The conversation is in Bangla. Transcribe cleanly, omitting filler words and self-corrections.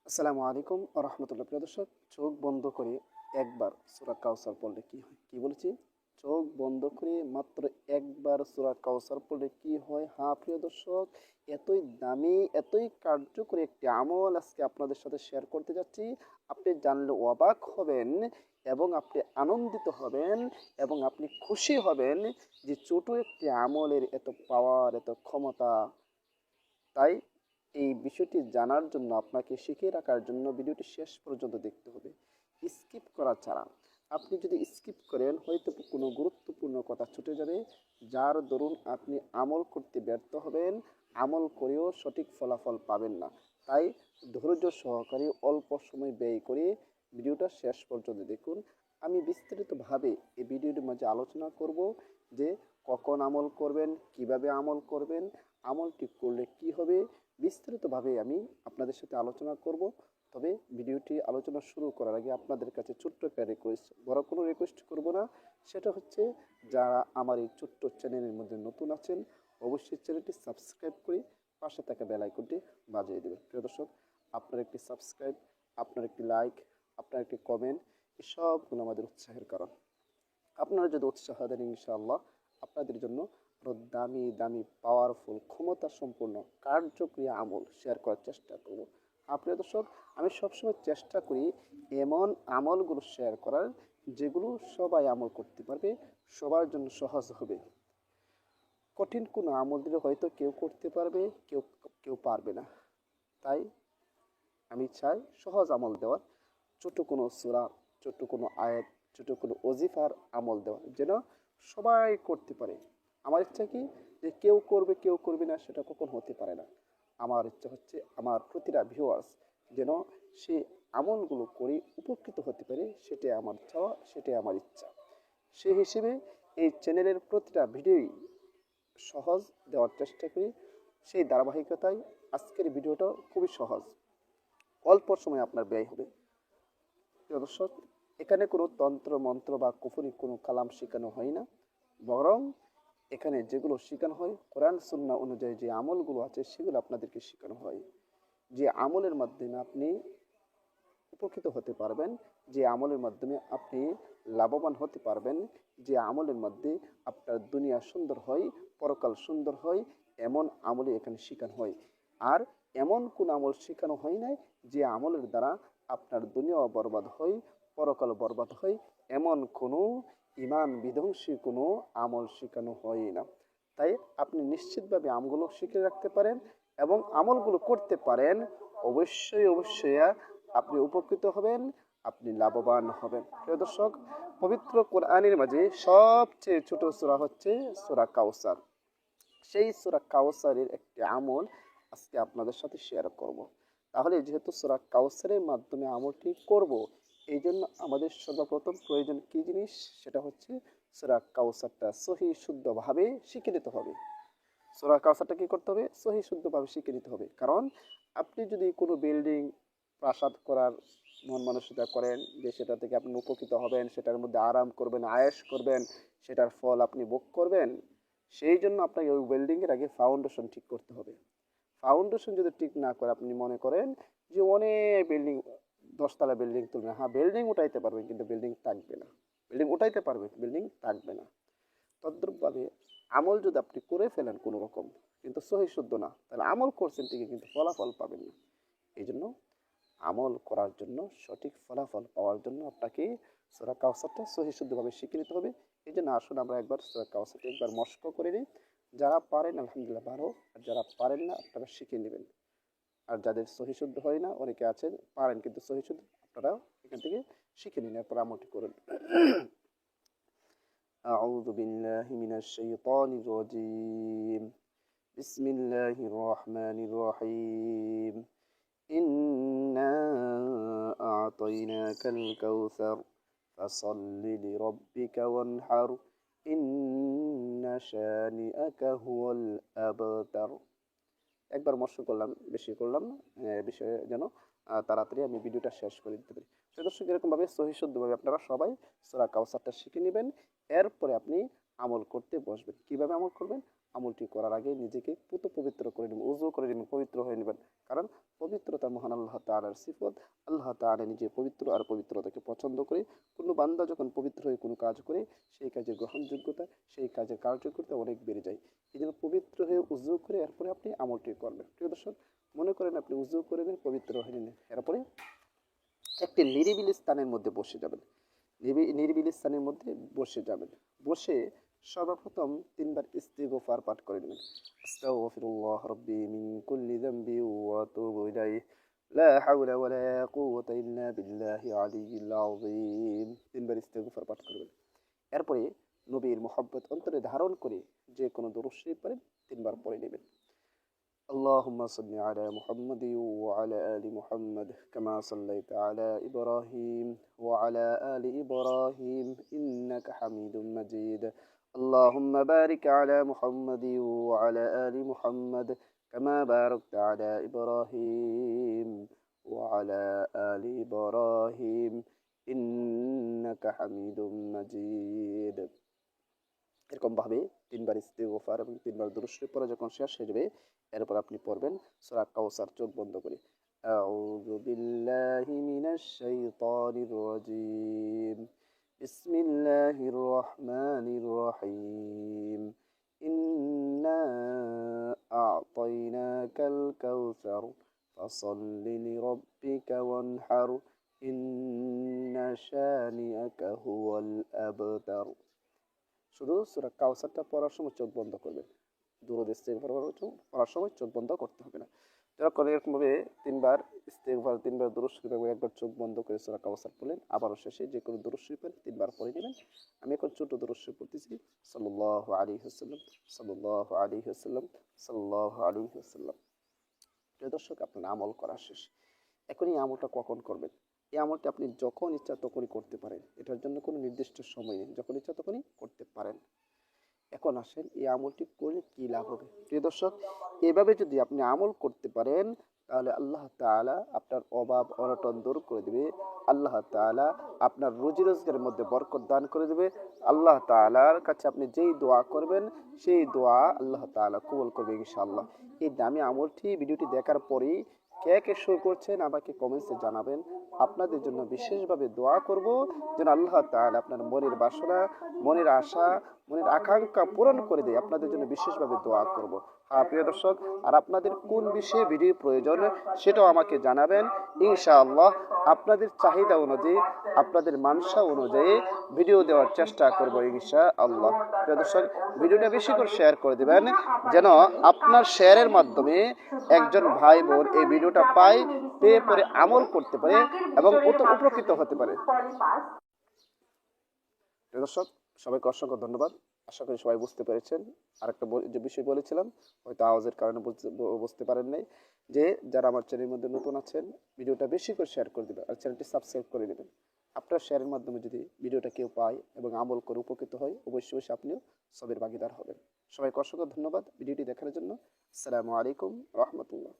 আসসালামু আলাইকুম রহমতুল্লাহ। প্রিয় দর্শক, চোখ বন্ধ করে একবার সূরা কাউসার পড়লে কি হয়? কি বলেছি? চোখ বন্ধ করে মাত্র একবার সূরা কাউসার পড়লে কি হয়? হ্যাঁ প্রিয় দর্শক, এতই দামি এতই কার্যকরী একটি আমল আজকে আপনাদের সাথে শেয়ার করতে যাচ্ছি। আপনি জানলে অবাক হবেন এবং আপনি আনন্দিত হবেন এবং আপনি খুশি হবেন যে ছোট একটি আমলের এত পাওয়ার, এত ক্ষমতা। তাই এই বিষয়টি জানার জন্য, আপনাকে শিখিয়ে রাখার জন্য ভিডিওটি শেষ পর্যন্ত দেখতে হবে, স্কিপ করা ছাড়া। আপনি যদি স্কিপ করেন হয়তো কোনো গুরুত্বপূর্ণ কথা ছুটে যাবে, যার দরুন আপনি আমল করতে ব্যর্থ হবেন, আমল করেও সঠিক ফলাফল পাবেন না। তাই ধৈর্য সহকারে অল্প সময় ব্যয় করে ভিডিওটা শেষ পর্যন্ত দেখুন। আমি বিস্তারিতভাবে এই ভিডিওটির মাঝে আলোচনা করব যে কখন আমল করবেন, কিভাবে আমল করবেন, আমলটি করলে কি হবে, বিস্তারিতভাবে আমি আপনাদের সাথে আলোচনা করব। তবে ভিডিওটি আলোচনা শুরু করার আগে আপনাদের কাছে ছোট্ট একটা রিকোয়েস্ট, বড় কোনো রিকোয়েস্ট করব না। সেটা হচ্ছে, যারা আমার এই ছোট্ট চ্যানেলের মধ্যে নতুন আছেন অবশ্যই চ্যানেলটি সাবস্ক্রাইব করে পাশে থাকা বেল আইকনটি বাজিয়ে দেবেন। প্রিয় দর্শক, আপনার একটি সাবস্ক্রাইব, আপনার একটি লাইক, আপনার একটি কমেন্ট, এই সবগুলো আমাদের উৎসাহের কারণ। আপনারা যদি উৎসাহ দেন ইনশাআল্লাহ আপনাদের জন্য আরো দামি দামি পাওয়ারফুল ক্ষমতা সম্পন্ন কার্যকরী আমল শেয়ার করার চেষ্টা করব। প্রিয় দর্শক, আমি সবসময় চেষ্টা করি এমন আমলগুলো শেয়ার করার যেগুলো সবাই আমল করতে পারবে, সবার জন্য সহজ হবে। কঠিন কোনো আমল দিলে হয়তো কেউ করতে পারবে, কেউ কেউ পারবে না। তাই আমি চাই সহজ আমল দেওয়ার, ছোট কোনো সূরা, ছোট কোনো আয়াত, ছোট কোনো ওজিফার আমল দেওয়া যেন সবাই করতে পারে। আমার ইচ্ছা কি, যে কেউ করবে কেউ করবে না সেটা কখন হতে পারে না। আমার ইচ্ছা হচ্ছে আমার প্রতিটা ভিউয়ার্স যেন সে আমলগুলো করে উপকৃত হতে পারে, সেটাই আমার চাওয়া, সেটাই আমার ইচ্ছা। সেই হিসেবে এই চ্যানেলের প্রতিটা ভিডিওই সহজ দেওয়ার চেষ্টা করি। সেই ধারাবাহিকতায় আজকের ভিডিওটা খুবই সহজ, অল্প সময় আপনার ব্যয় হবে। প্রিয় দর্শক, এখানে কোনো তন্ত্র মন্ত্র বা কুফরি কোনো কালাম শেখানো হয় না, বরং এখানে যেগুলো শেখানো হয় কোরআন সুন্নাহ অনুযায়ী যে আমলগুলো আছে সেগুলো আপনাদেরকে শেখানো হয়। যে আমলের মাধ্যমে আপনি উপকৃত হতে পারবেন, যে আমলের মাধ্যমে আপনি লাভবান হতে পারবেন, যে আমলের মধ্যে আপনার দুনিয়া সুন্দর হয়, পরকাল সুন্দর হয়, এমন আমলই এখানে শেখানো হয়। আর এমন কোন আমল শেখানো হয় নাই যে আমলের দ্বারা আপনার দুনিয়াও বরবাদ হয়, পরকাল বরবাদ হয়, এমন কোনো ইমান বিধ্বংসী কোনো আমল শেখানো হয় না। তাই আপনি নিশ্চিতভাবে আমলগুলো শিখে রাখতে পারেন এবং আমলগুলো করতে পারেন, অবশ্যই অবশ্যই আপনি উপকৃত হবেন, আপনি লাভবান হবেন। প্রিয় দর্শক, পবিত্র কোরআনের মাঝে সবচেয়ে ছোট সূরা হচ্ছে সূরা কাউসার। সেই সূরা কাউসারের একটি আমল আজকে আপনাদের সাথে শেয়ার করব। তাহলে যেহেতু সূরা কাউসারের মাধ্যমে আমলটি করব, এই জন্য আমাদের সর্বপ্রথম প্রয়োজন কি জিনিস, সেটা হচ্ছে সূরা কাউসারটা সহি শুদ্ধভাবে শিখে নিতে হবে। সূরা কাউসারটা কি করতে হবে? সহি শুদ্ধভাবে শিখে নিতে হবে। কারণ আপনি যদি কোনো বিল্ডিং, প্রাসাদ করার মন মানসিকতা করেন যে সেটা থেকে আপনি উপকৃত হবেন, সেটার মধ্যে আরাম করবেন, আয়েশ করবেন, সেটার ফল আপনি ভোগ করবেন, সেই জন্য আপনাকে ওই বিল্ডিংয়ের আগে ফাউন্ডেশন ঠিক করতে হবে। ফাউন্ডেশন যদি ঠিক না করে আপনি মনে করেন যে অনেক বিল্ডিং, 10 তলা বিল্ডিং তুলবেন, হ্যাঁ বিল্ডিং উঠাইতে পারবেন কিন্তু বিল্ডিং থাকবে না। বিল্ডিং উঠাইতে পারবেন, বিল্ডিং থাকবে না। তদ্রূপভাবে আমল যদি আপনি করে ফেলেন কোনো রকম কিন্তু সহি শুদ্ধ না, তাহলে আমল করছেন ঠিকই কিন্তু ফলাফল পাবেন না। এই জন্য আমল করার জন্য, সঠিক ফলাফল পাওয়ার জন্য আপনাকে সূরা কাউসারটা সহি শুদ্ধভাবে শিখে নিতে হবে। এই জন্য আসুন আমরা একবার সূরা কাউসারটা একবার মস্ক করে নিই। যারা পারেন আলহামদুলিল্লাহ ভালো, আর যারা পারেন না আপনারা শিখে নেবেন। আর যাদের সহি শুদ্ধ হয় না, অনেকে আছেন পারেন কিন্তু সহি শুদ্ধ, আপনারা এখান থেকে শিখে নিন, এরপর আমলটি করুন। أعوذ بالله من الشيطان الرجيم. بسم الله الرحمن الرحيم. إنا أعطيناك الكوثر فصل لربك وانحر إن شانئك هو الأبتر. একবার মস্ত করলাম, বেশি করলাম না, বিষয়ে যেন তাড়াতাড়ি আমি ভিডিওটা শেষ করে দিতে পারি। তো দর্শক, এরকমভাবে সহি শুদ্ধভাবে আপনারা সবাই সূরা কাউসারটা শিখে নেবেন। এরপরে আপনি আমল করতে বসবেন। কিভাবে আমল করবেন? আমলটি করার আগে নিজেকে পবিত্র করে নেবেন, উযু করে নেবেন, পবিত্র হয়ে নেবেন। কারণ পবিত্রতা মহান আল্লাহ তাআলার সিফত। আল্লাহ তাআলা নিজে পবিত্র আর পবিত্রতাকে পছন্দ করে। কোনো বান্দা যখন পবিত্র হয়ে কোনো কাজ করে সেই কাজের গ্রহণযোগ্যতা, সেই কাজের কার্যকরিতা অনেক বেড়ে যায়। এই জন্য পবিত্র হয়ে উযু করে এরপরে আপনি আমলটি করবেন। প্রিয় দর্শক, মনে করেন আপনি উযু করে নিন, পবিত্র হয়ে নিন, এরপরে একটি নিরিবিলি স্থানের মধ্যে বসে যাবেন। নিরিবিলি স্থানের মধ্যে বসে যাবেন। বসে সর্বপ্রথম 3 বার ইস্তিগফার পাঠ করে নেবেন। আস্তাগফিরুল্লাহ রাব্বি মিন কুল্লি যামবি ওয়া আতুবু ইলাইহি লা হাওলা ওয়ালা কুওয়াতা ইল্লা বিল্লাহি আলিয়্যিল আযীম। 3 বার ইস্তিগফার পাঠ করবেন। এরপরে নবীর মুহাব্বত অন্তরে ধারণ করে যে কোনো দরুদ শরীফ পড়েন 3 বার পড়ে নেবেন। اللهم صل على محمد وعلى آل محمد كما صليت على إبراهيم وعلى آل إبراهيم إنك حميد مجيد اللهم بارك على محمد وعلى آل محمد كما باركت على إبراهيم وعلى آل إبراهيم إنك حميد مجيد। এরকম ভাবে 3 বার ইস্তিগফার এবং 3 বার দুরূদ শরীফ পড়া যখন শেষ হয়ে যাবে এরপর আপনি পড়বেন সূরা কাউসার চোখ বন্ধ করে। আউযু বিল্লাহি মিনাশ শাইতানির রাজীম বিসমিল্লাহির রহমানির রহিম ইন্না আ'তাইনাকাল কাউসার ফাসাল্লি লিরাব্বিকা ওয়ানহার ইন্না শানিআকা হুয়াল আবতার। শুধু সূরা কাউসারটা পড়ার সময় চোখ বন্ধ করবেন। দুরূদ ইস্তিগফার পড়ার সময় চোখ বন্ধ করতে হবে না। যখন এরকমভাবে 3 বার ইস্তিগফার, 3 বার দুরূদ শরীফ এবং 1 বার চোখ বন্ধ করে সূরা কাউসার পড়লেন, আবারও শেষে যে কোনো দুরূদ শরীফ 3 বার পড়ে নেবেন। আমি এখন ছোট দুরূদ শরীফ পড়তেছি। সাল্লাল্লাহু আলাইহি ওয়াসাল্লাম, সাল্লাল্লাহু আলাইহি ওয়াসাল্লাম, সাল্লাল্লাহু আলাইহি ওয়াসাল্লাম। প্রিয় দর্শক, আপনার আমল করা শেষ। এখন এই আমলটা কখন করবেন? এই আমলটি আপনি যখন ইচ্ছা তখনই করতে পারেন। এটার জন্য কোনো নির্দিষ্ট সময় নেই, যখন ইচ্ছা তখনই করতে পারেন। এখন আসেন এই আমলটি করলে কি লাভ হবে। প্রিয় দর্শক, এভাবে যদি আপনি আমল করতে পারেন তাহলে আল্লাহ তাআলা আপনার অভাব অনটন দূর করে দেবে। আল্লাহ তাআলা আপনার রুজি রোজগারের মধ্যে বরকত দান করে দেবে। আল্লাহ তাআলার কাছে আপনি যেই দোয়া করবেন সেই দোয়া আল্লাহ তাআলা কবুল করবে ইনশাআল্লাহ। এই দামি আমলটি ভিডিওটি দেখার পরেই কে কে শুরু করছেন আমাকে কমেন্টসে জানাবেন। আপনাদের জন্য বিশেষভাবে দোয়া করব যেন আল্লাহ তাআলা আপনার মনের বাসনা, মনের আশা, মনের আকাঙ্ক্ষা পূরণ করে দেয়। আপনাদের জন্য বিশেষভাবে দোয়া করব। হ্যাঁ প্রিয় দর্শক, আর আপনাদের কোন বিষয়ে ভিডিও প্রয়োজন সেটাও আমাকে জানাবেন। ইনশাআল্লাহ আপনাদের চাহিদা অনুযায়ী, আপনাদের মানসা অনুযায়ী ভিডিও দেওয়ার চেষ্টা করব ইনশাআল্লাহ। প্রিয় দর্শক, ভিডিওটা বেশি করে শেয়ার করে দিবেন যেন আপনার শেয়ারের মাধ্যমে একজন ভাই বোন এই ভিডিওটা পায়, পেয়ে পরে আমল করতে পারে এবং উপকৃত হতে পারে। প্রিয় দর্শক, সবাইকে অসংখ্য ধন্যবাদ। আশা করি সবাই বুঝতে পেরেছেন। আরেকটা যে বিষয় বলেছিলাম হয়তো আওয়াজের কারণে বুঝতে পারেন নাই, যে যারা আমার চ্যানেলের মধ্যে নতুন আছেন ভিডিওটা বেশি করে শেয়ার করে দেবেন আর চ্যানেলটি সাবস্ক্রাইব করে দেবেন। আপনার শেয়ারের মাধ্যমে যদি ভিডিওটা কেউ পায় এবং আমল করে উপকৃত হয় অবশ্যই আপনিও সবের ভাগীদার হবেন। সবাইকে অসংখ্য ধন্যবাদ ভিডিওটি দেখার জন্য। আসসালামু আলাইকুম ওয়া রাহমাতুল্লাহ।